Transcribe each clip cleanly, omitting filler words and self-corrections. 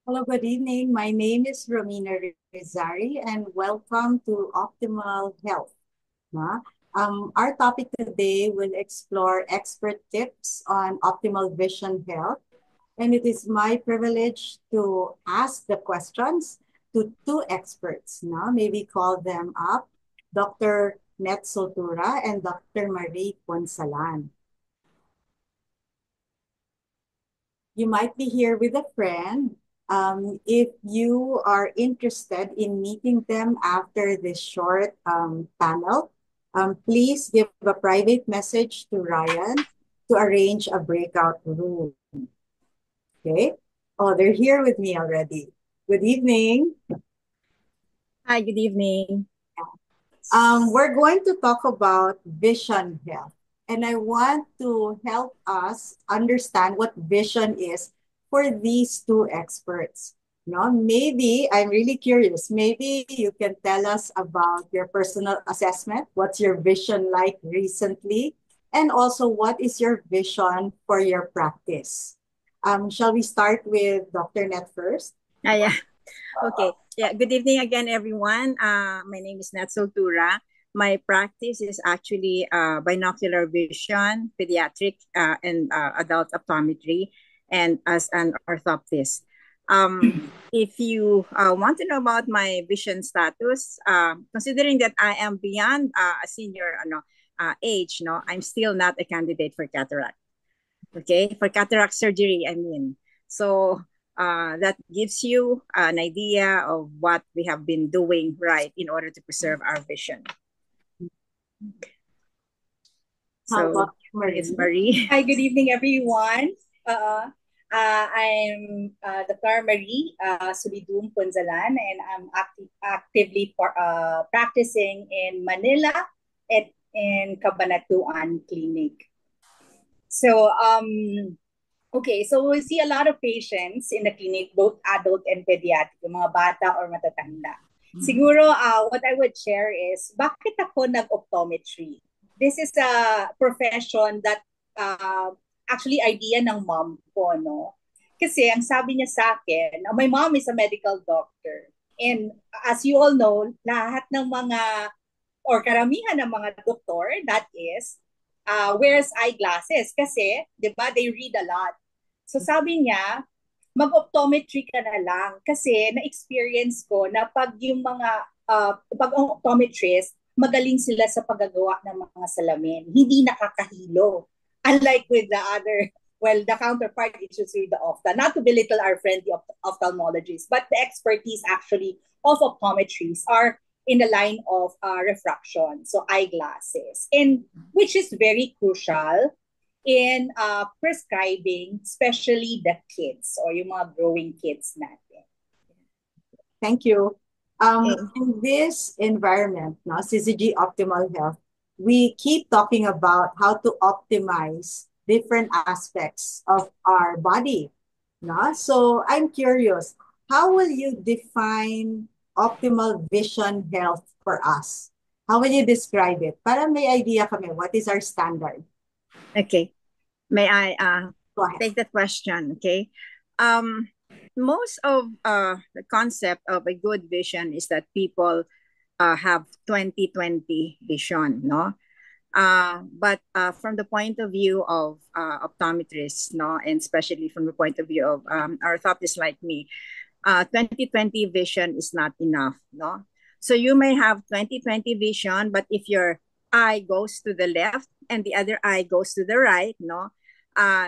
Hello, good evening. My name is Romina Rizari and welcome to Optimal Health. Na? Our topic today will explore expert tips on optimal vision health. And it is my privilege to ask the questions to two experts. Na? Maybe call them up, Dr. Net Sotura and Dr. Marie Ponsalan. You might be here with a friend. If you are interested in meeting them after this short panel, please give a private message to Ryan to arrange a breakout room. Okay? Oh, they're here with me already. Good evening. Hi, good evening. We're going to talk about vision health. And I want to help us understand what vision is for these two experts. No, maybe I'm really curious. Maybe you can tell us about your personal assessment. What's your vision like recently? And also, what is your vision for your practice? Shall we start with Dr. Net first? Yeah. Okay. Yeah. Good evening again, everyone. My name is Natsul Tura. My practice is actually binocular vision, pediatric, and adult optometry, and as an orthoptist. If you want to know about my vision status, considering that I am beyond a senior age, no, I'm still not a candidate for cataract. Okay, for cataract surgery, I mean. So that gives you an idea of what we have been doing right in order to preserve our vision. How So about it's Marie? Marie. Hi, good evening, everyone. I'm Dr. Marie Sulidum Punzalan, and I'm actively practicing in Manila at in Cabanatuan Clinic. So, okay, so we see a lot of patients in the clinic, both adult and pediatric, yung mga bata or matatanda. Siguro, what I would share is, bakit ako nag-optometry? This is a profession that actually idea ng mom ko, no? Kasi ang sabi niya sa akin, my mom is a medical doctor. And as you all know, lahat ng mga, or karamihan ng mga doktor, that is, wears eyeglasses. Kasi, di ba, they read a lot. So sabi niya, mag-optometry ka na lang. Kasi na-experience ko na pag yung mga pag-optometrist, magaling sila sa paggagawa ng mga salamin. Hindi nakakahilo. Unlike with the other, well, the counterpart is usually the ophthalm. Not to belittle our friend, the ophthalmologists, but the expertise actually of optometries are in the line of refraction, so eyeglasses, and which is very crucial in prescribing, especially the kids or yung mga growing kids natin. Thank you. In this environment, no, CCG Optimal Health, we keep talking about how to optimize different aspects of our body. No? So I'm curious, how will you define optimal vision health for us? How will you describe it? Para may idea kami, what is our standard? Okay. May I Go ahead. take that question? Okay. Most of the concept of a good vision is that people have 20/20 vision, no? But from the point of view of optometrists, no, and especially from the point of view of orthoptists like me, 20/20 vision is not enough, no? So you may have 20/20 vision, but if your eye goes to the left and the other eye goes to the right, no,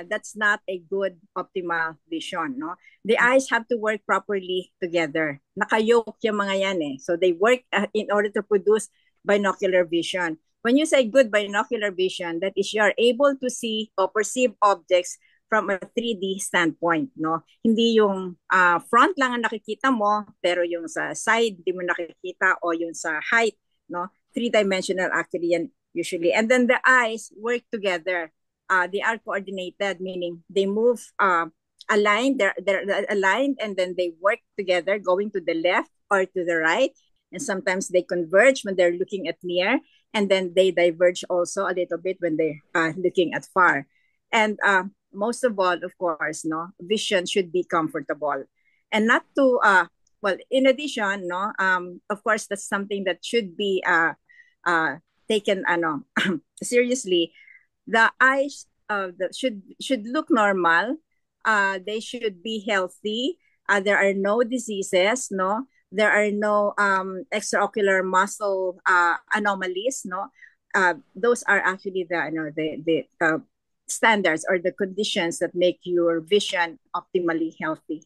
that's not a good optimal vision, no? The eyes have to work properly together. Nakayoke yung mga yan eh. So they work in order to produce binocular vision. When you say good binocular vision, that is you're able to see or perceive objects from a 3D standpoint, no? Hindi yung front lang ang nakikita mo, pero yung sa side hindi mo nakikita o yung sa height, no? Three-dimensional actually yan usually. And then the eyes work together. They are coordinated, meaning they move aligned, they're aligned, and then they work together going to the left or to the right. And sometimes they converge when they're looking at near, and then they diverge also a little bit when they're looking at far. And most of all, of course, no, vision should be comfortable. And not to well, in addition, no, of course, that's something that should be taken seriously. The eyes should look normal. They should be healthy. There are no diseases, no. There are no extraocular muscle anomalies, no. Those are actually the standards or the conditions that make your vision optimally healthy.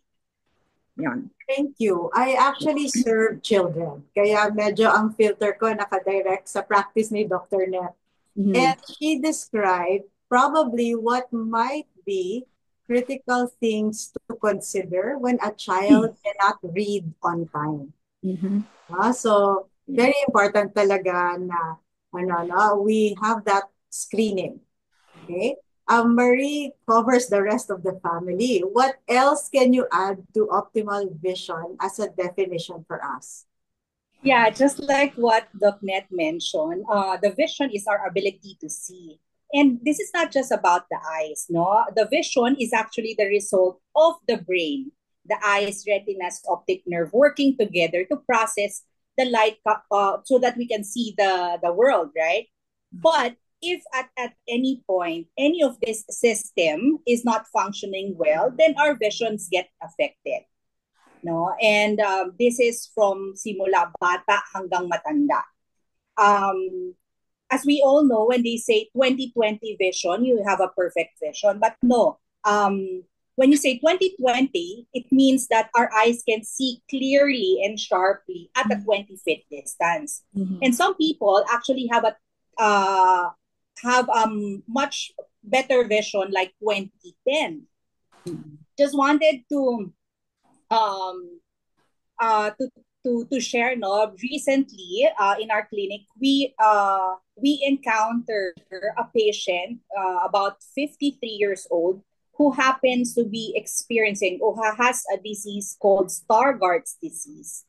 Yon. Thank you. I actually serve children. Kaya medyo ang filter ko nakadirect sa practice ni Dr. Net. And she described probably what might be critical things to consider when a child cannot read on time. So, very important talaga na we have that screening. Okay? Marie covers the rest of the family. What else can you add to optimal vision as a definition for us? Yeah, just like what Doc Net mentioned, the vision is our ability to see. And this is not just about the eyes, no? The vision is actually the result of the brain, the eyes, retinas, optic nerve working together to process the light so that we can see the world, right? But if at any point any of this system is not functioning well, then our visions get affected. No? And this is from simula bata hanggang matanda. As we all know, when they say 20/20 vision, you have a perfect vision. But no, when you say 20/20, it means that our eyes can see clearly and sharply at a 20-foot distance. And some people actually have much better vision like 20/10. Just wanted to share, no, recently in our clinic we encounter a patient about 53 years old who happens to be experiencing or has a disease called Stargardt's disease.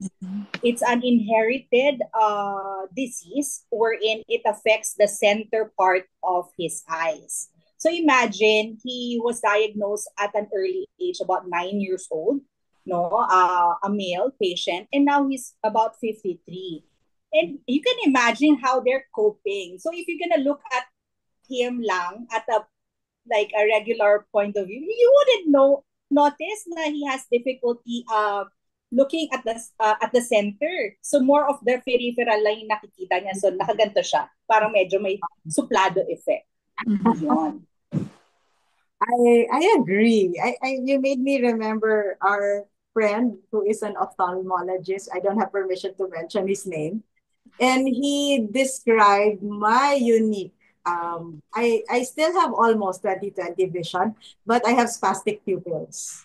It's an inherited disease wherein it affects the center part of his eyes. So imagine he was diagnosed at an early age, about 9 years old, no, a male patient, and now he's about 53. And you can imagine how they're coping. So if you're gonna look at him lang at a regular point of view, you wouldn't notice na he has difficulty looking at the center. So more of the peripheral lang yung nakikita niya. So nakaganto siya. Parang medyo may suplado effect. Yun. I agree. You made me remember our friend who is an ophthalmologist. I don't have permission to mention his name. And he described my unique, I still have almost 20/20 vision, but I have spastic pupils.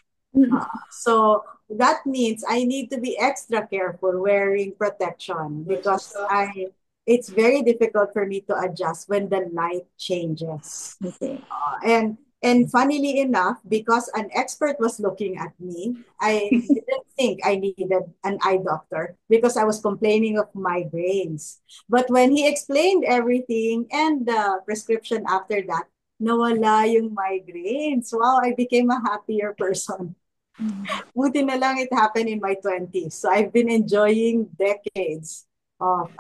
So that means I need to be extra careful wearing protection because it's very difficult for me to adjust when the light changes. Okay. And funnily enough, because an expert was looking at me, I didn't think I needed an eye doctor because I was complaining of migraines. But when he explained everything and the prescription after that, nawala yung migraines. Wow, I became a happier person. Buti na lang it happened in my 20s. So I've been enjoying decades of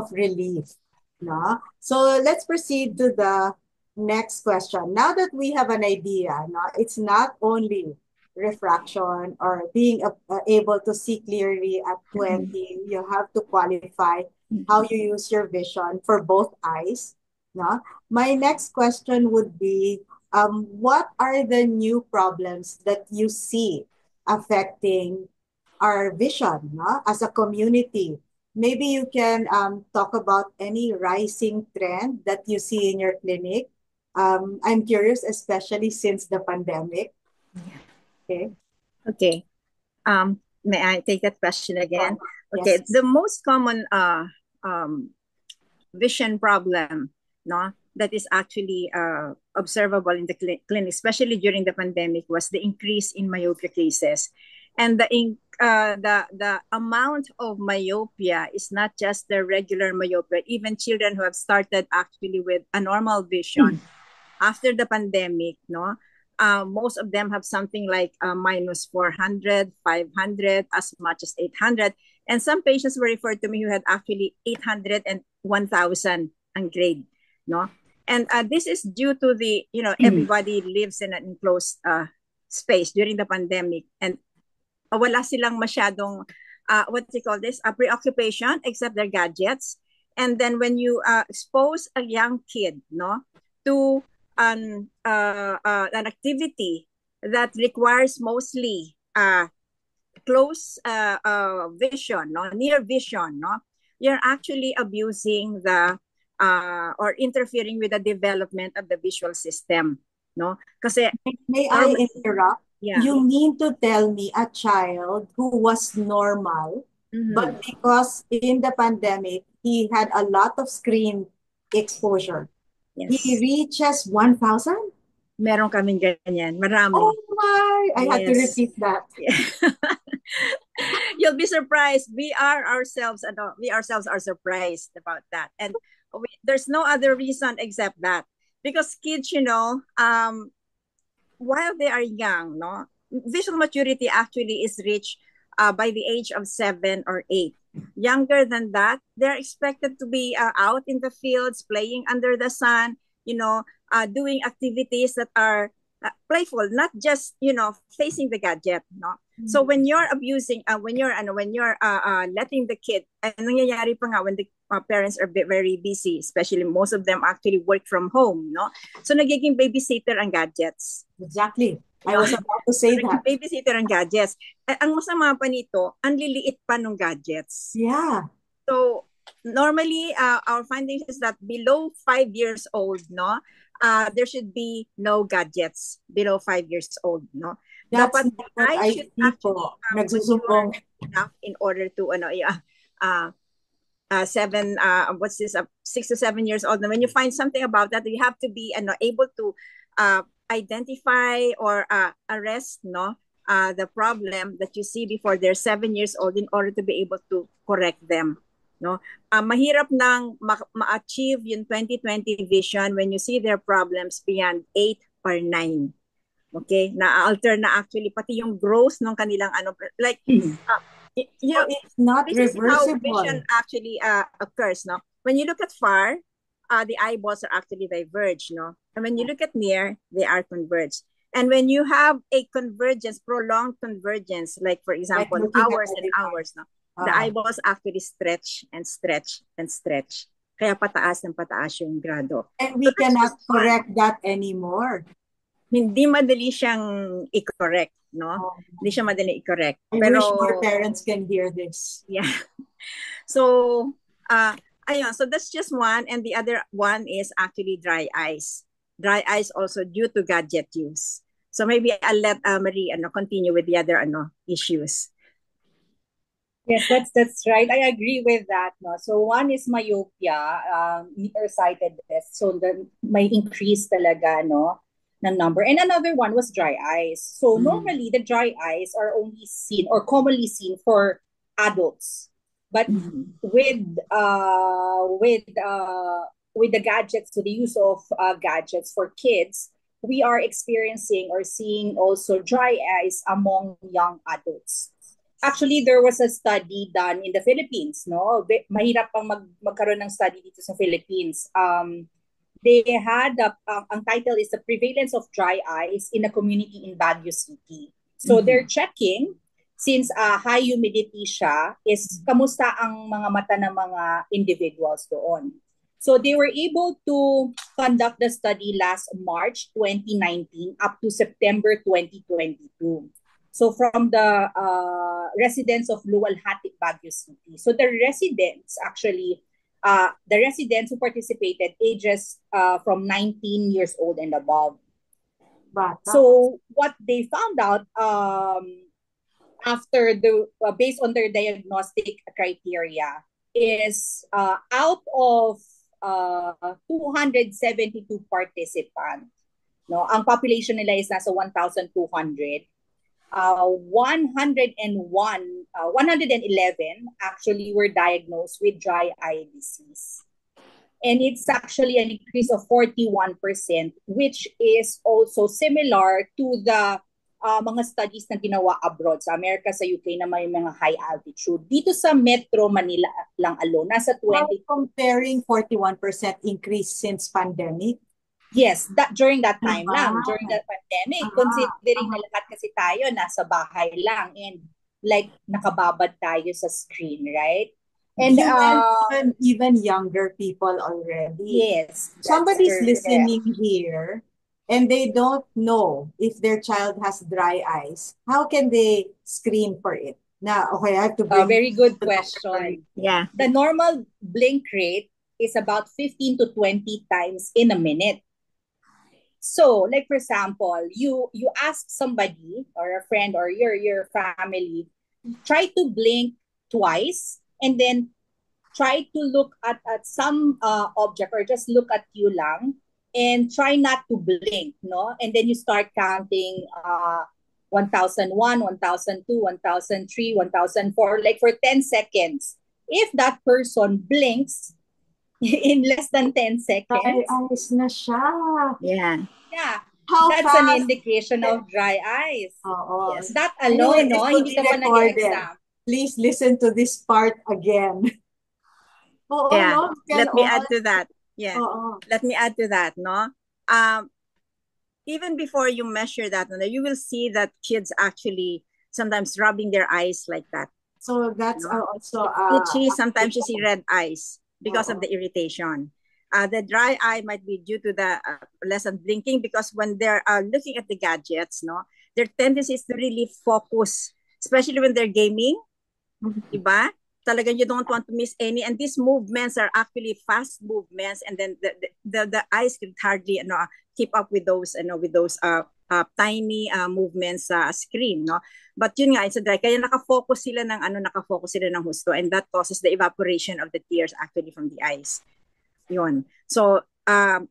relief. No? So let's proceed to the next question. Now that we have an idea, no, it's not only refraction or being able to see clearly at 20, you have to qualify how you use your vision for both eyes. No? My next question would be, what are the new problems that you see affecting our vision, no, as a community? Maybe you can talk about any rising trend that you see in your clinic. I'm curious, especially since the pandemic. Okay. Okay. May I take that question again? Okay. Yes. The most common vision problem, no, that is actually observable in the clinic, especially during the pandemic, was the increase in myopia cases. And the amount of myopia is not just the regular myopia. Even children who have started actually with a normal vision after the pandemic, no, Most of them have something like minus 400, 500, as much as 800. And some patients were referred to me who had actually 800 and 1,000 ang grade, no? And this is due to the, everybody lives in an enclosed space during the pandemic. And wala silang masyadong, what do you call this, a preoccupation except their gadgets. And then when you expose a young kid, no, to an activity that requires mostly close vision, no, near vision, no, you're actually abusing the or interfering with the development of the visual system, no? Kasi May I interrupt? Yeah. You mean to tell me a child who was normal, but because in the pandemic, he had a lot of screen exposure, Yes. he reaches 1,000? Meron kaming ganyan. Marami. Oh my! I had to Yes. repeat that. You'll be surprised. We ourselves are surprised about that. And there's no other reason except that. Because kids, while they are young, no, visual maturity actually is reached by the age of 7 or 8. Younger than that, they're expected to be out in the fields, playing under the sun, doing activities that are playful, not just facing the gadget, no. So when you're abusing, when you're letting the kid, and nangyayari pa nga when the parents are very busy, especially most of them actually work from home, no. So nagiging babysitter ang gadgets. Exactly. I was about to say that. Babysitter ang gadgets. Ang masama pa nito, ang liliit pa ng gadgets. Yeah. So normally, our findings is that below 5 years old, no, there should be no gadgets below 5 years old, no. That's Dapat what I should see po. Nagsusumbong. In order to 6 to 7 years old. And when you find something about that, you have to be able to identify or arrest, no, the problem that you see before they're 7 years old in order to be able to correct them, no. Mahirap nang ma-achieve yung 20/20 vision when you see their problems beyond 8 or 9. Okay, na-alter na actually pati yung growth ng kanilang like it's not this reversible. is how vision actually occurs, no. When you look at far, the eyeballs are actually diverged, no. And when you look at near, they are converged. And when you have a convergence, prolonged convergence, like for example, Like hours and hours, no, the eyeballs actually stretch and stretch and stretch. Kaya pataas ng pataas yung grado. And we cannot correct that anymore. Hindi madali siyang i-correct, no? Hindi siya madali i-correct. I wish more parents can hear this. Yeah. So, ayun, so that's just one. And the other one is actually dry eyes. Dry eyes also due to gadget use. So maybe I'll let Marie continue with the other issues. Yes, that's right. I agree with that. No? So one is myopia, nearsightedness. So may increase talaga, no, ng number. And another one was dry eyes. So normally the dry eyes are only seen or commonly seen for adults. But with the gadgets, so the use of gadgets for kids, we are experiencing or seeing also dry eyes among young adults. Actually, there was a study done in the Philippines, no? Mahirap pang magkaroon ng study dito sa Philippines. They had, ang title is The Prevalence of Dry Eyes in a Community in Baguio City. So they're checking, since high humidity siya, is kamusta ang mga mata ng mga individuals doon. So they were able to conduct the study last March 2019 up to September 2022. So from the residents of Luwalhati, Baguio City. So the residents actually, the residents who participated ages from 19 years old and above. So what they found out after based on their diagnostic criteria is out of 272 participants, no, ang population nila is nasa 1,200. 111 actually were diagnosed with dry eye disease. And it's actually an increase of 41%, which is also similar to the mga studies na ginawa abroad sa Amerika, sa UK na may mga high altitude. Dito sa Metro Manila lang alone, nasa While 20. comparing 41% increase since pandemic. Yes, during that time lang, during that pandemic, considering Ah. na lahat kasi tayo nasa bahay lang and like nakababad tayo sa screen, right? And You mentioned even younger people already. yes, that's Somebody's correct. listening here and they don't know if their child has dry eyes. How can they screen for it? Now, okay, I have to bring Very good the Dr. Marie. question. Yeah. The normal blink rate is about 15 to 20 times in a minute. So, like for example, you ask somebody or a friend or your family, try to blink twice and then try to look at some object or just look at you lang and try not to blink, no? And then you start counting 1001, 1002, 1003, 1004, like for 10 seconds. If that person blinks in less than 10 Dry seconds, eyes na siya. Yeah. yeah, How that's fast? an indication of dry eyes. Oo. Yes, that Anyway, alone, this no, will hindi be ka pa recorded. nag-exam. Please listen to this part again. Oo, Yeah. no? Let me add to that. Yeah. Oo. Let me add to that, no? Even before you measure that, you will see that kids actually sometimes rubbing their eyes like that. So that's No? also Itchy, sometimes you see red eyes because of the irritation. The dry eye might be due to the less than blinking, because when they're looking at the gadgets, no, their tendency is to really focus, especially when they're gaming, diba? Talagang you don't want to miss any, and these movements are actually fast movements, and then the eyes can hardly keep up with those tiny movements sa screen, no? But yun nga, it's a dry, kaya nakafocus sila ng husto, and that causes the evaporation of the tears actually from the eyes. Yun. So and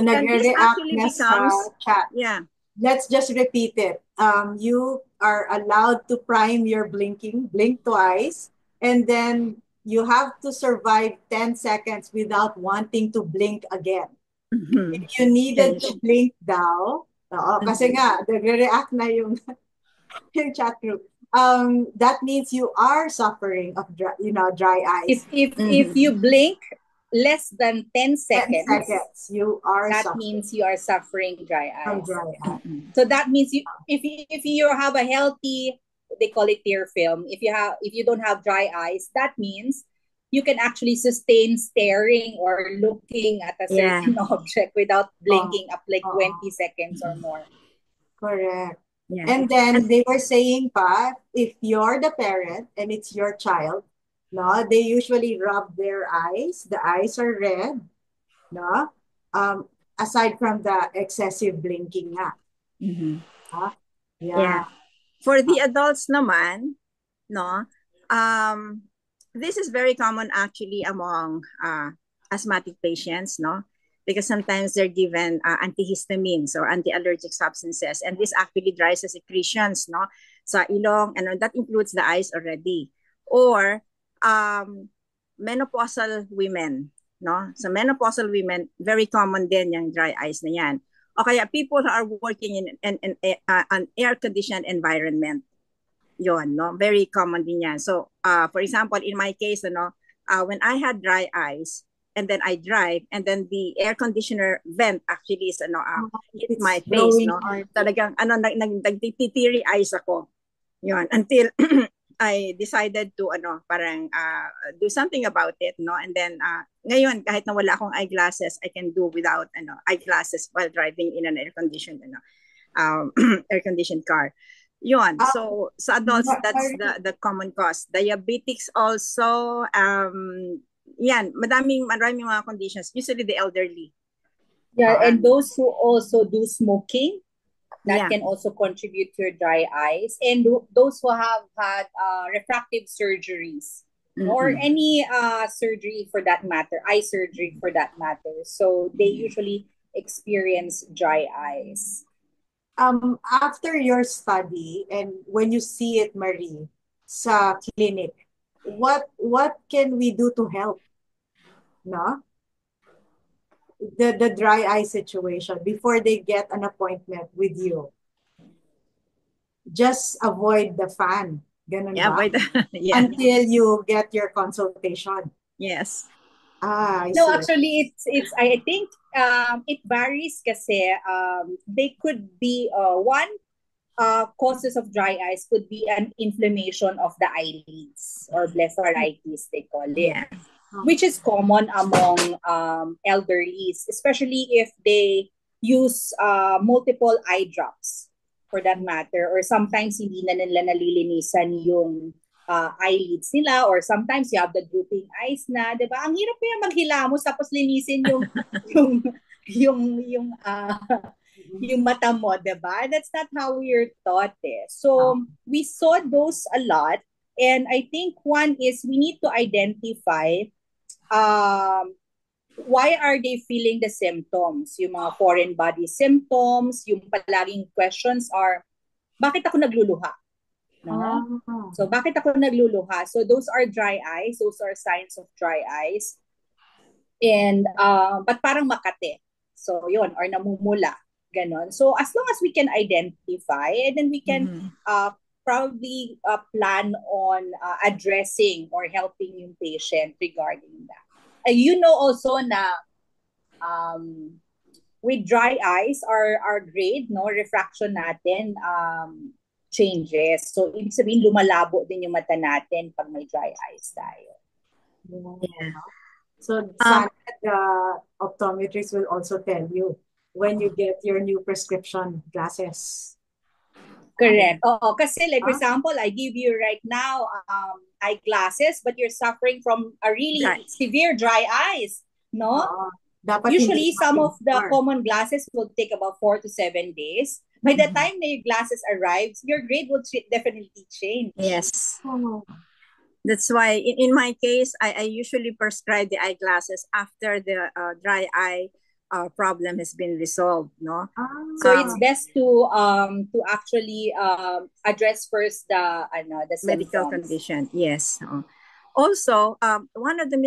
this actually becomes chat. Yeah. Let's just repeat it. You are allowed to prime your blink twice, and then you have to survive 10 seconds without wanting to blink again. If you needed to blink daw, kasi nga, nagre-react na yung chat group. That means you are suffering of dry eyes. If you blink less than 10 seconds, 10 seconds, you are that suffering. means you are suffering dry eyes. Dry eye. So that means if you have a healthy, they call it tear film. If you don't have dry eyes, that means you can actually sustain staring or looking at a certain object without blinking up like 20 seconds or more. Correct. Yeah. And then they were saying pa, if you're the parent and it's your child, no, they usually rub their eyes. The eyes are red, no? Aside from the excessive blinking nga. Yeah. For the adults naman, no, this is very common actually among asthmatic patients, no, because sometimes they're given antihistamines or anti-allergic substances, and this actually dries the secretions, no, sa ilong, and that includes the eyes already. Or menopausal women, no, so menopausal women, very common din yung dry eyes na yan. O kaya people who are working in an air-conditioned environment. Yon, no? Very common din yan. So, for example, in my case, when I had dry eyes, and then I drive, and then the air conditioner vent actually is, hit my face, no? Talagang, nagtitiri eyes ako. Yon, until I decided to, parang do something about it, no? And then, ngayon, kahit na wala akong eyeglasses, I can do without, eyeglasses while driving in an air-conditioned, air-conditioned car. Yun. So, sa adults, that's the common cause. Diabetics also, yan, maraming mga conditions, usually the elderly. Yeah, and those who also do smoking, that can also contribute to your dry eyes. And those who have had refractive surgeries, or any surgery for that matter, eye surgery for that matter. So they usually experience dry eyes. After your study and when you see it, Marie, sa clinic, what can we do to help? No? the dry eye situation before they get an appointment with you. Just avoid the fan. Ganun Yeah, ba? by the yeah. Until you get your consultation. Yes. I No, see. actually, it's I think it varies kasi they could be one causes of dry eyes could be an inflammation of the eyelids or blepharitis, they call it, Yeah. which is common among elderlies, especially if they use multiple eye drops for that matter, or sometimes hindi na nila nalilinisan yung eyelids nila, or sometimes you have the drooping eyes na, di ba? Ang hirap kaya maghilamos tapos linisin yung yung yung uh, yung mata mo, diba? That's not how we're taught eh. So, we saw those a lot. And I think one is we need to identify why are they feeling the symptoms? Yung mga foreign body symptoms, yung palaging questions are, bakit ako nagluluha? No? So, bakit ako nagluluha? So, those are dry eyes. Those are signs of dry eyes. And, but parang makate. So, yun, or namumula. Ganon. So, as long as we can identify, and then we can probably plan on addressing or helping yung patient regarding that. You know also na with dry eyes, our grade, no, refraction natin changes. So, ibig sabihin, lumalabo din yung mata natin pag may dry eyes tayo. Yeah. So, the optometrist will also tell you when you get your new prescription glasses. Correct. Oo, kasi like for example, I give you right now eyeglasses, but you're suffering from a really severe dry eyes, no? Usually, some of the common glasses will take about 4 to 7 days. By the time that your glasses arrives, your grade will definitely change. Yes. That's why in my case, I usually prescribe the eyeglasses after the dry eye problem has been resolved, no? So it's best to actually address first the medical condition. Yes. Also, one of the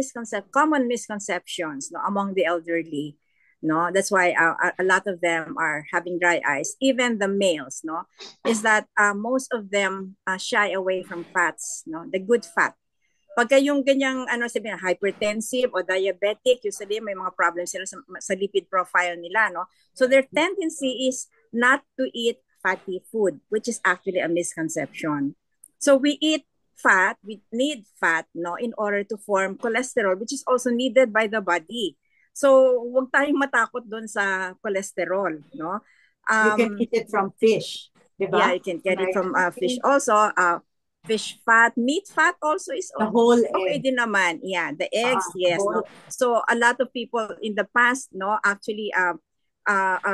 common misconceptions, no, among the elderly, no, that's why a lot of them are having dry eyes, even the males, no, is that most of them shy away from fats, no, the good fat. Pagka yung ganyang sabihin, hypertensive o diabetic, usually may mga problems sila sa lipid profile nila, no? So their tendency is not to eat fatty food, which is actually a misconception. So we eat fat, we need fat, no, in order to form cholesterol, which is also needed by the body. So huwag tayong matakot doon sa cholesterol, no? You can eat it from fish, diba? Yeah, you can get it from fish also. Fish fat, meat fat also is the whole okay egg. Din naman. Yeah, the eggs, yes. No? So a lot of people in the past, no, actually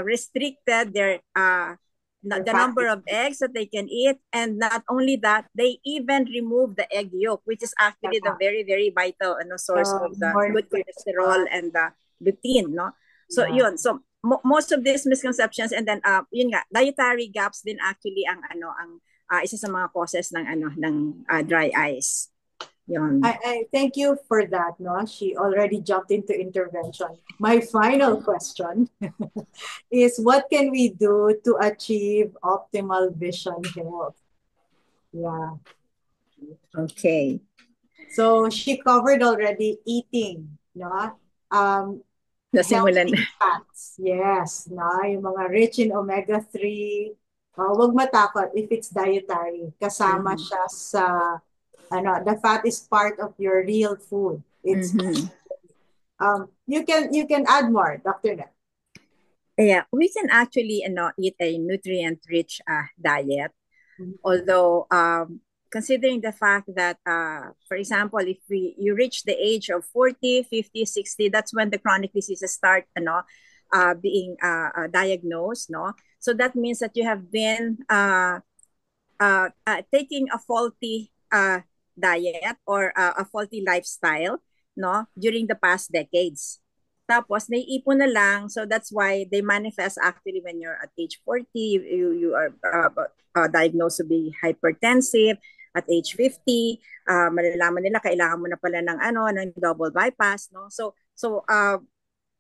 restricted their the number of eggs that they can eat, and not only that, they even remove the egg yolk, which is actually the very, very vital source of the good cholesterol and the lutein, no. So yun, so most of these misconceptions, and then yun nga, dietary gaps din actually ang isa sa mga causes ng dry eyes. Yun. I thank you for that, no? She already jumped into intervention. My final question is, what can we do to achieve optimal vision health? Yeah. Okay. So she covered already eating, no? Nasimulan. Fats. Yes, no? Yung mga rich in omega-3. Wag matakot if it's dietary. Kasama siya sa the fat is part of your real food. It's you can add more, Dr. Net. Yeah, we can actually eat a nutrient-rich diet. Although considering the fact that for example, if you reach the age of 40, 50, 60, that's when the chronic diseases start being diagnosed, no? So that means that you have been taking a faulty diet or a faulty lifestyle, no, during the past decades. Tapos naiipon na lang, so that's why they manifest actually when you're at age 40, you are diagnosed to be hypertensive. At age 50, malalaman nila kailangan mo na pala ng double bypass, no? So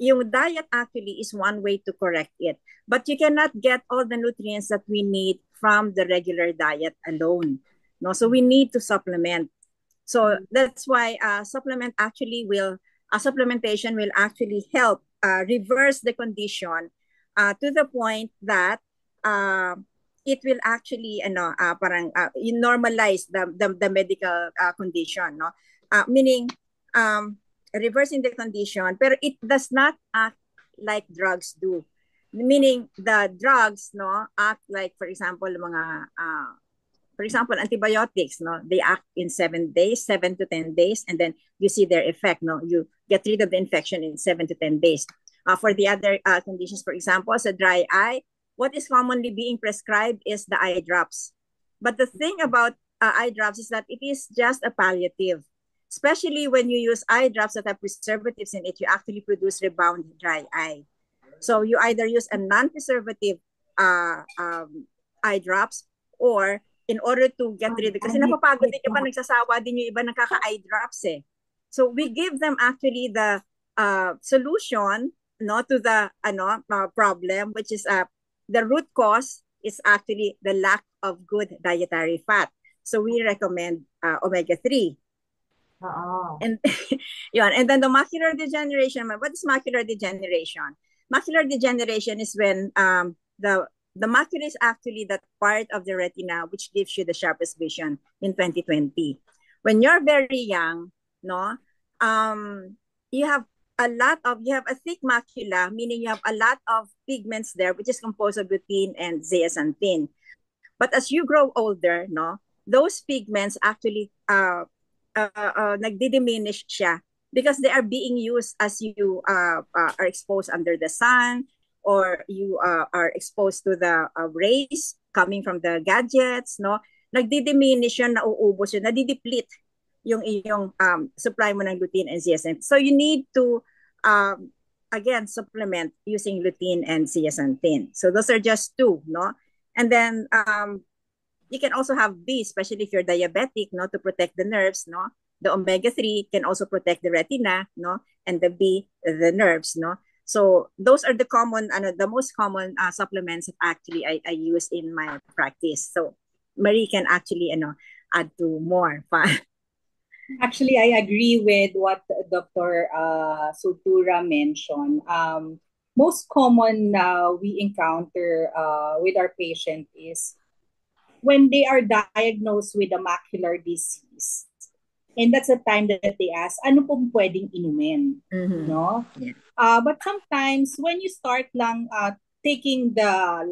yung diet actually is one way to correct it. But you cannot get all the nutrients that we need from the regular diet alone. No, so we need to supplement. So that's why supplementation will actually help reverse the condition to the point that uh, it will actually normalize the medical condition, no, meaning reversing the condition, pero it does not act like drugs do, meaning the drugs, no, act like, for example, antibiotics, no, they act in 7 days, 7 to 10 days, and then you see their effect. No, you get rid of the infection in 7 to 10 days. For the other conditions, for example, as a dry eye, what is commonly being prescribed is the eye drops. But the thing about eye drops is that it is just a palliative. Especially when you use eye drops that have preservatives in it, you actually produce rebound dry eye. So you either use a non-preservative eye drops, or in order to get rid of, kasi napapagod din iba, nagsasawa din yung iba nakaka-eye drops eh. So we give them actually the solution, no, to the problem, which is the root cause is actually the lack of good dietary fat. So we recommend omega-3. And yun. And then the macular degeneration. What is macular degeneration? Macular degeneration is when the macula is actually that part of the retina which gives you the sharpest vision in 2020. When you're very young, no, you have a thick macula, meaning you have a lot of pigments there, which is composed of lutein and zeaxanthin. But as you grow older, no, those pigments actually nagdi-diminish siya because they are being used as you are exposed under the sun, or you are exposed to the rays coming from the gadgets, no? Nagdi-diminish yun, nauubos yun, nadideplete yung iyong supply mo ng lutein and zeaxanthin. So you need to again supplement using lutein and zeaxanthin. So those are just two, no? And then you can also have B, especially if you're diabetic, no, to protect the nerves, no. The omega-3 can also protect the retina, no, and the B, the nerves, no. So those are the most common supplements that actually I use in my practice. So Marie can actually, add to more. Actually, I agree with what Dr. Sutura mentioned. Most common we encounter with our patient is when they are diagnosed with a macular disease. And that's the time that they ask, ano pong pwedeng inumin? No? Yeah. But sometimes when you start lang taking the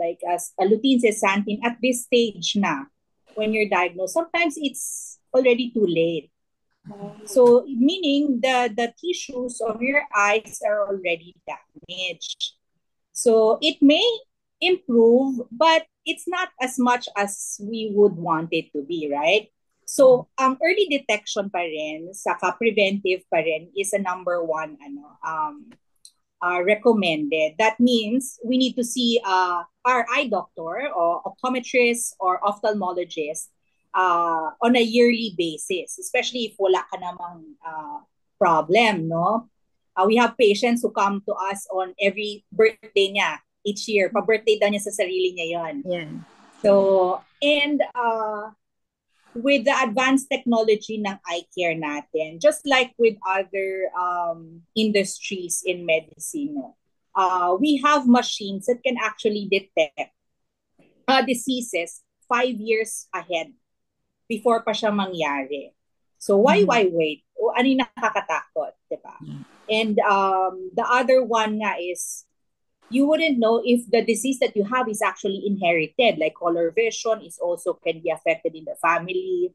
lutein zeaxanthin at this stage na, when you're diagnosed, sometimes it's already too late. So meaning the tissues of your eyes are already damaged. So it may improve, but it's not as much as we would want it to be, right? So early detection pa rin, saka preventive pa rin is a number one recommended. That means we need to see our eye doctor or optometrist or ophthalmologist on a yearly basis, especially if wala ka namang problem, no? We have patients who come to us on every birthday niya each year. Pa-birthday daw niya sa sarili niya yon. Yeah. So, and with the advanced technology ng eye care natin, just like with other industries in medicine, we have machines that can actually detect diseases 5 years ahead before pa siya mangyari. So why wait? O ano yung nakakatakot, diba? And the other one nga is, you wouldn't know if the disease that you have is actually inherited. Like color vision is also can be affected in the family.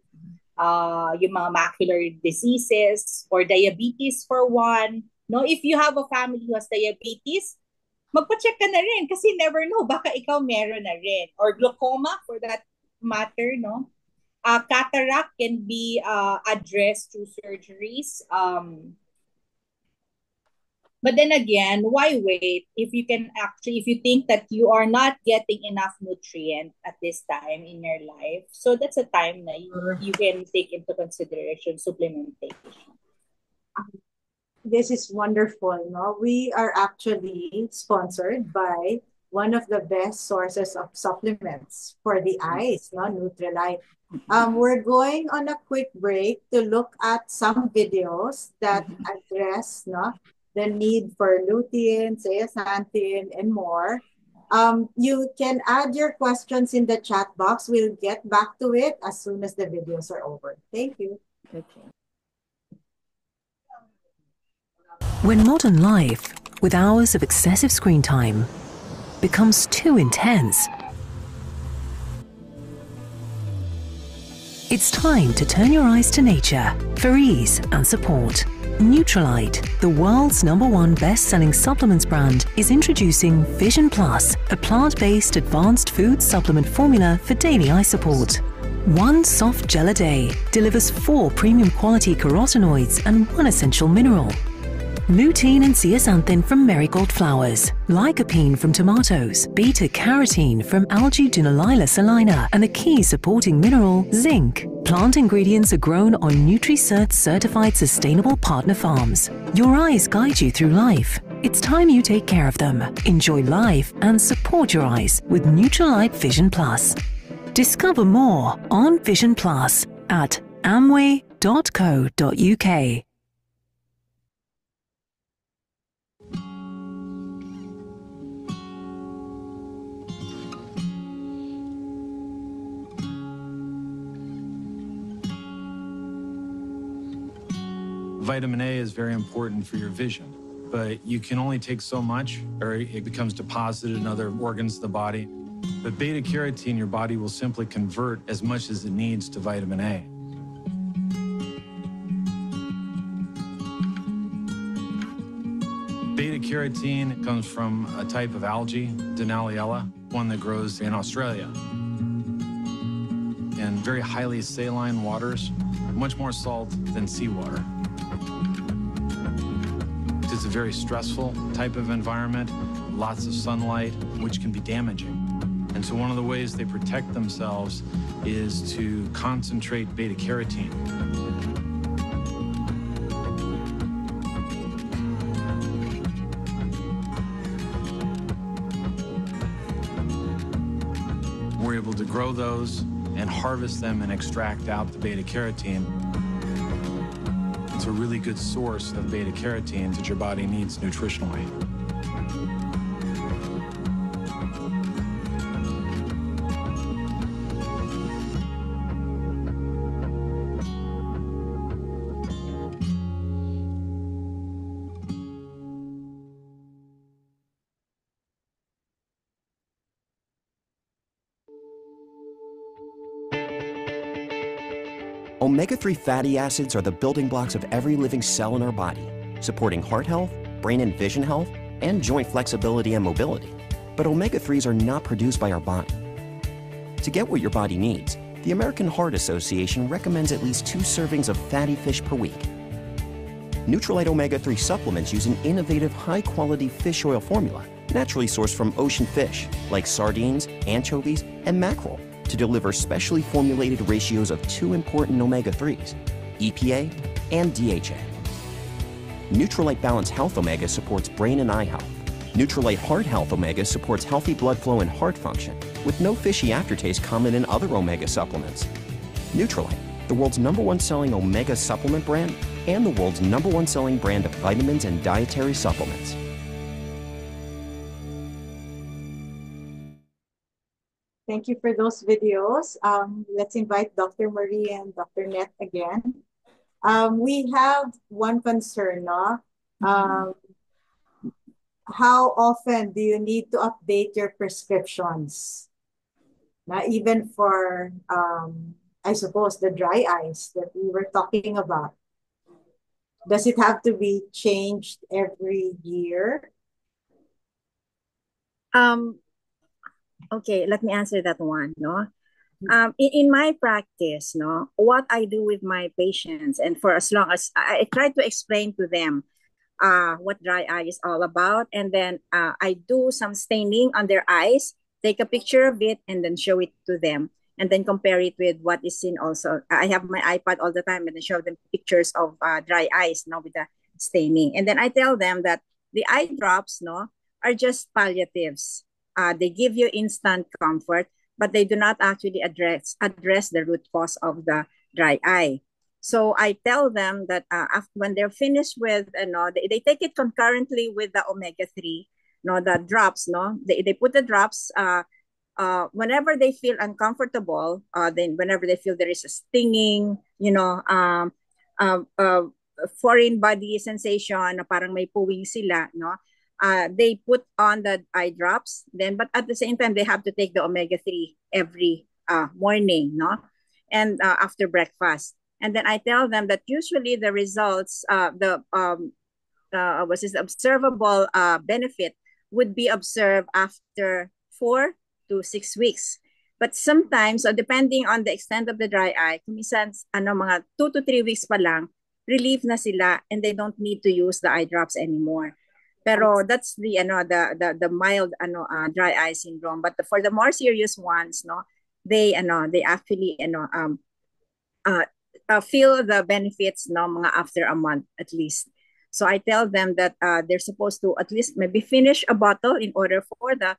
Yung mga macular diseases or diabetes for one. No, if you have a family who has diabetes, magpa-check ka na rin kasi never know, baka ikaw meron na rin. Or glaucoma for that matter, no? Cataract can be addressed through surgeries. But then again, why wait if you think that you are not getting enough nutrient at this time in your life? So that's a time that you can take into consideration supplementation. This is wonderful, no? We are actually sponsored by one of the best sources of supplements for the eyes, no? Nutrilite. We're going on a quick break to look at some videos that address, no, the need for lutein, zeaxanthin, and more. You can add your questions in the chat box. We'll get back to it as soon as the videos are over. Thank you. Okay. When modern life, with hours of excessive screen time, becomes too intense, it's time to turn your eyes to nature for ease and support. Nutrilite, the world's #1 best-selling supplements brand, is introducing Vision Plus, a plant-based advanced food supplement formula for daily eye support. One soft gel a day delivers 4 premium quality carotenoids and 1 essential mineral. Lutein and zeaxanthin from marigold flowers, lycopene from tomatoes, beta-carotene from Algae-Dunaliella salina, and the key supporting mineral, zinc. Plant ingredients are grown on NutriCert certified sustainable partner farms. Your eyes guide you through life. It's time you take care of them. Enjoy life and support your eyes with Nutrilite Vision Plus. Discover more on Vision Plus at amway.co.uk. Vitamin A is very important for your vision, but you can only take so much or it becomes deposited in other organs of the body. But beta carotene, your body will simply convert as much as it needs to vitamin A. Beta carotene comes from a type of algae, Dunaliella, one that grows in Australia. In very highly saline waters, much more salt than seawater. It's a very stressful type of environment, lots of sunlight, which can be damaging. And so one of the ways they protect themselves is to concentrate beta carotene. We're able to grow those and harvest them and extract out the beta carotene. It's a really good source of beta carotene that your body needs nutritionally. Omega-3 fatty acids are the building blocks of every living cell in our body, supporting heart health, brain and vision health, and joint flexibility and mobility. But omega-3s are not produced by our body. To get what your body needs, the American Heart Association recommends at least 2 servings of fatty fish per week. Nutrilite Omega-3 supplements use an innovative high-quality fish oil formula, naturally sourced from ocean fish like sardines, anchovies, and mackerel, to deliver specially formulated ratios of 2 important omega-3s, EPA and DHA. Nutrilite Balance Health Omega supports brain and eye health. Nutrilite Heart Health Omega supports healthy blood flow and heart function, with no fishy aftertaste common in other omega supplements. Nutrilite, the world's #1 selling omega supplement brand and the world's #1 selling brand of vitamins and dietary supplements. Thank you for those videos. Let's invite Dr. Marie and Dr. Net again. We have one concern, no? How often do you need to update your prescriptions? Now, even for, I suppose, the dry eyes that we were talking about. Does it have to be changed every year? Okay, let me answer that one. No, in my practice, no, what I do with my patients, and for as long as I try to explain to them what dry eye is all about, and then I do some staining on their eyes, take a picture of it, and then show it to them, and then compare it with what is in also. I have my iPad all the time, and then show them pictures of dry eyes, now with the staining. And then I tell them that the eye drops, no, are just palliatives. They give you instant comfort, but they do not actually address the root cause of the dry eye. So I tell them that when they're finished with, they take it concurrently with the omega-3, the drops, they put the drops whenever they feel uncomfortable, then whenever they feel there is a stinging, foreign body sensation, na parang may puwing sila, they put on the eye drops, then, but at the same time, they have to take the omega-3 every morning, and after breakfast. And then I tell them that usually the results, observable benefit would be observed after 4 to 6 weeks. But sometimes, depending on the extent of the dry eye, kumisan, mga 2 to 3 weeks pa lang, relief na sila and they don't need to use the eye drops anymore. Pero that's the mild dry eye syndrome. But for the more serious ones, they actually feel the benefits, mga after a month at least. So I tell them that they're supposed to at least maybe finish a bottle in order for the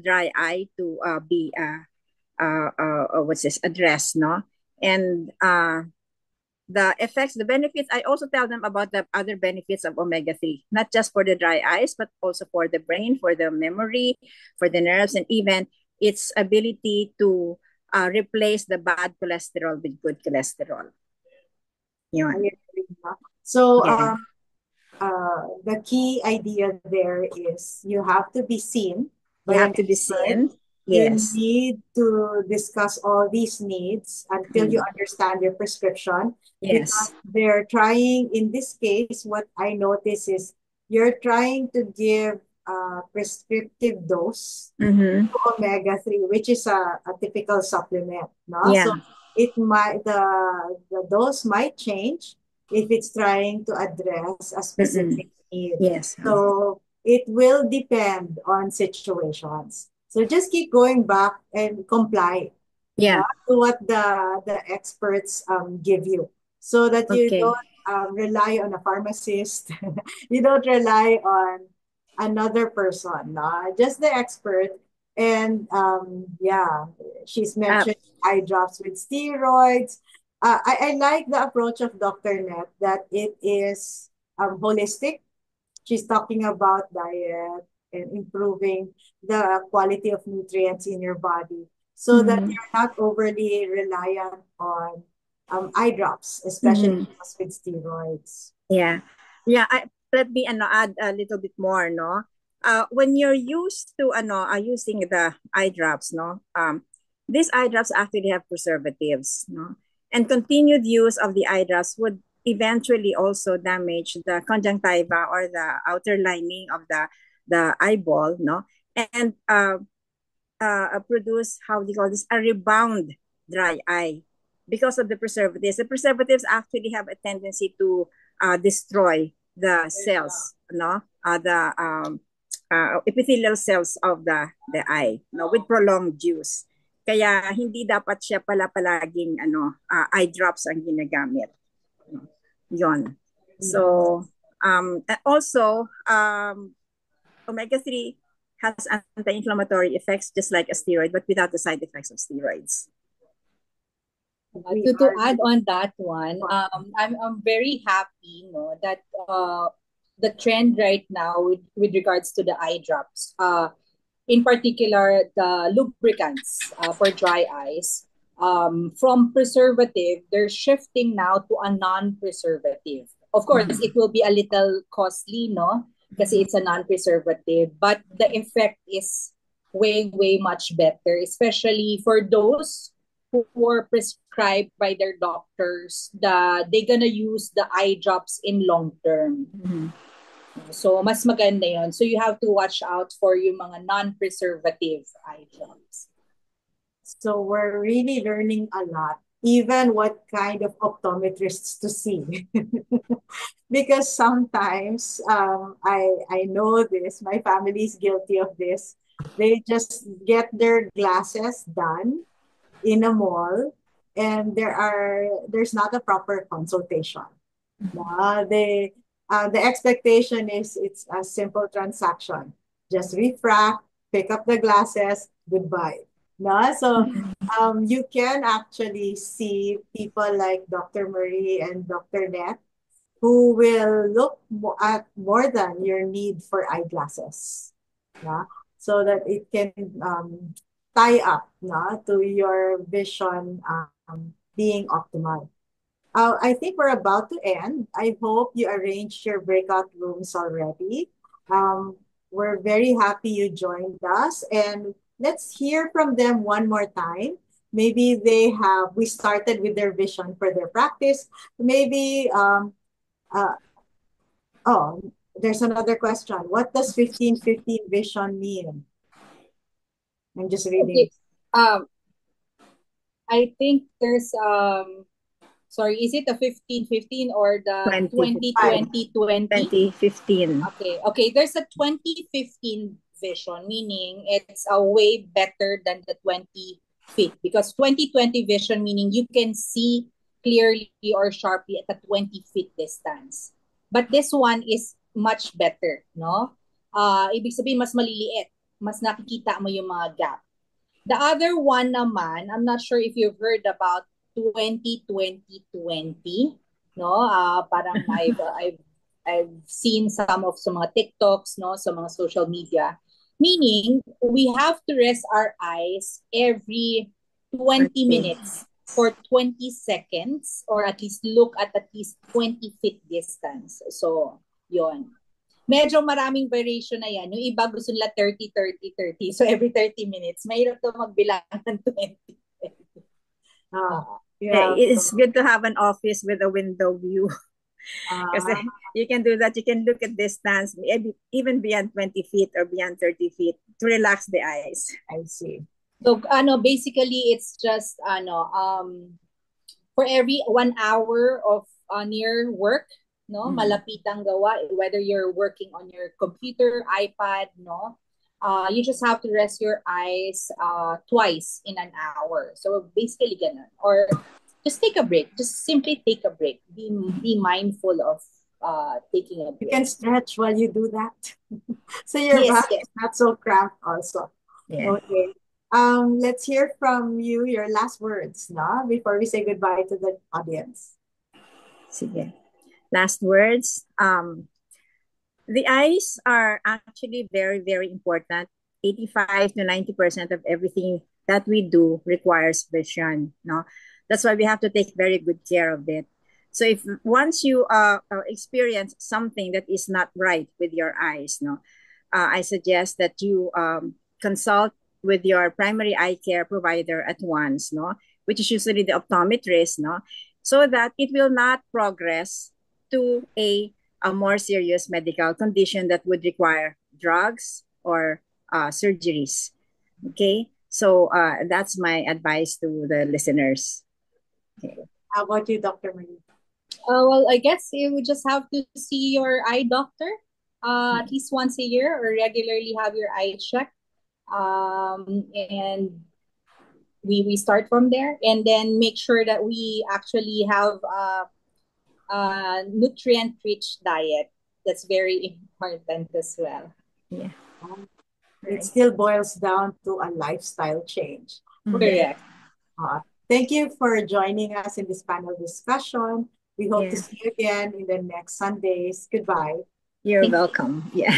dry eye to be addressed, and the effects, the benefits, I also tell them about the other benefits of omega-3, not just for the dry eyes, but also for the brain, for the memory, for the nerves, and even its ability to replace the bad cholesterol with good cholesterol. So the key idea there is you have to be seen. You have to be seen. Yes. You need to discuss all these needs until you understand your prescription. Yes. Because they're trying, in this case, what I notice is you're trying to give a prescriptive dose to omega-3, which is a typical supplement. No? Yeah. So it might the dose might change if it's trying to address a specific need. Yes. So it will depend on situations. So just keep going back and comply to what the experts give you, so that you don't rely on a pharmacist. You don't rely on another person, just the expert. And she's mentioned eye drops with steroids. I like the approach of Dr. Net, that it is holistic. She's talking about diet and improving the quality of nutrients in your body, so that you're not overly reliant on eye drops, especially with steroids. Yeah. Let me add a little bit more, when you're used to using the eye drops, these eye drops actually have preservatives, and continued use of the eye drops would eventually also damage the conjunctiva, or the outer lining of the eyeball, and produce, how do you call this, a rebound dry eye because of the preservatives. The preservatives actually have a tendency to destroy the cells, the epithelial cells of the eye, with prolonged use. Kaya hindi dapat siya palaging eye drops ang ginagamit. Yon. So also omega-3 has anti-inflammatory effects just like a steroid, but without the side effects of steroids. To add on that one, I'm very happy, that the trend right now with regards to the eye drops, in particular the lubricants for dry eyes, from preservative, they're shifting now to a non-preservative. Of course, it will be a little costly, because it's a non-preservative, but the effect is way, way much better, especially for those who are prescribed by their doctors that they're gonna use the eye drops in long term. So, mas maganda yun. So, you have to watch out for yung mga non-preservative eye drops. So, we're really learning a lot, even what kind of optometrists to see. Because sometimes, I know this, my family is guilty of this. They just get their glasses done in a mall, and there's not a proper consultation. the expectation is it's a simple transaction. Just refract, pick up the glasses, goodbye. No? So you can actually see people like Dr. Marie and Dr. Net who will look at more than your need for eyeglasses. Yeah? So that it can tie up to your vision being optimal. I think we're about to end. I hope you arranged your breakout rooms already. Um, we're very happy you joined us, and let's hear from them one more time. Maybe we started with their vision for their practice. Maybe, uh, oh, there's another question. What does 15-15 vision mean? I'm just reading. Okay. I think there's sorry, is it the 15-15 or the 20-20-20? 2015. Okay. There's a 2015 vision, meaning it's a way better than the 20 feet, because 20-20 vision meaning you can see clearly or sharply at a 20 feet distance. But this one is much better, no? Ibig sabihin mas maliliit, mas nakikita mo yung mga gap. The other one naman, I'm not sure if you've heard about 20-20-20, no? Parang I've seen some mga TikToks, no, sa mga social media. Meaning, we have to rest our eyes every 20 minutes for 20 seconds, or at least look at least 20 feet distance. So, yon. Medyo maraming variation na yan. Yung iba gusto nila 30-30-30. So every 30 minutes, mahirap to magbilang ng 20. Yeah, it's good to have an office with a window view. Kasi you can do that. You can look at distance, even beyond 20 feet or beyond 30 feet to relax the eyes. I see. So, basically, it's just, for every 1 hour of near work, no, malapitang gawa, whether you're working on your computer, iPad, no, you just have to rest your eyes twice in an hour. So basically ganun. Or just take a break. Just simply take a break. Be mindful of taking a break. You can stretch while you do that. So your back is not so cramped also. Yeah. Okay. Let's hear from you, your last words, no, before we say goodbye to the audience. Sige. Last words. The eyes are actually very, very important. 85 to 90% of everything that we do requires vision. No, that's why we have to take very good care of it. So if once you experience something that is not right with your eyes, no, I suggest that you consult with your primary eye care provider at once, no, which is usually the optometrist, no, so that it will not progress to a more serious medical condition that would require drugs or surgeries. Okay, so that's my advice to the listeners. Okay. How about you, Dr. Marie? Well, I guess you would just have to see your eye doctor at least once a year, or regularly have your eye checked. And we start from there, and then make sure that we actually have nutrient-rich diet. That's very important as well. Yeah. It still boils down to a lifestyle change. Okay. Correct. Thank you for joining us in this panel discussion. We hope to see you again in the next Sundays. Goodbye. You're welcome. Yeah.